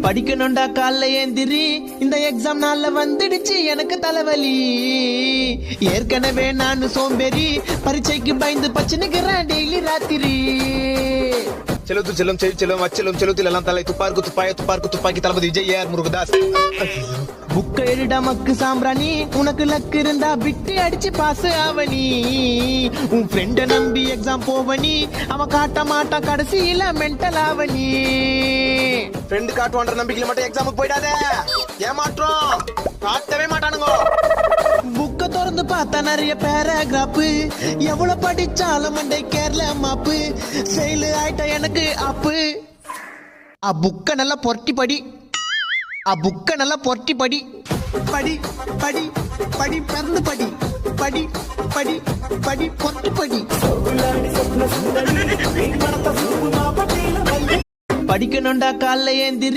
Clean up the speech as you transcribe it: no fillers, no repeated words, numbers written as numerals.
படிக்கணும்டா காலைல ஏந்திரி, இந்த எக்ஸாம் நாள்ல வந்துடுச்சு எனக்கு தலைவலி. ஏற்கனவே நான் சோம்பேறி, பரீட்சைக்கு பயந்து பச்சனுக்குறேன் டெய்லி ராத்திரி. செலுத்து செல்லும் செல்லும் அச்சலும் செலுத்தில் எல்லாம் தலை துப்பாருக்கு துப்பாக்கி தளபதி விஜய் ஆர் முருகதாஸ். புக்க எழுடா மக்கு சாம்பிராணி, உனக்கு லக்கு இருந்தா விட்டு அடிச்சு பாஸ் ஆவணி. உன் ஃப்ரெண்ட நம்பி எக்ஸாம் போவனி, அவன் காட்ட மாட்டான் கடைசியில மென்டல் ஆவணி. ஃப்ரெண்டு காட்டுவான்ற நம்பிக்கையில மட்டும் எக்ஸாமுக்கு போயிடாத, ஏமாற்றம் காட்டவே மாட்டானுங்க. புக்க திறந்து பார்த்தா நிறைய பேராகிராஃப், எவ்வளவு படிச்சாலும் மண்டை கேரள மாப்பு. செயலு ஆயிட்ட எனக்கு அப்பு. புக்க நல்லா பொரட்டி படி, புக்க நல்லா பொரட்டி படி. படி படி படி பறந்து படி, படி படி படி பொட்டு படி. படிக்கணும்டா காலைல ஏந்திரி.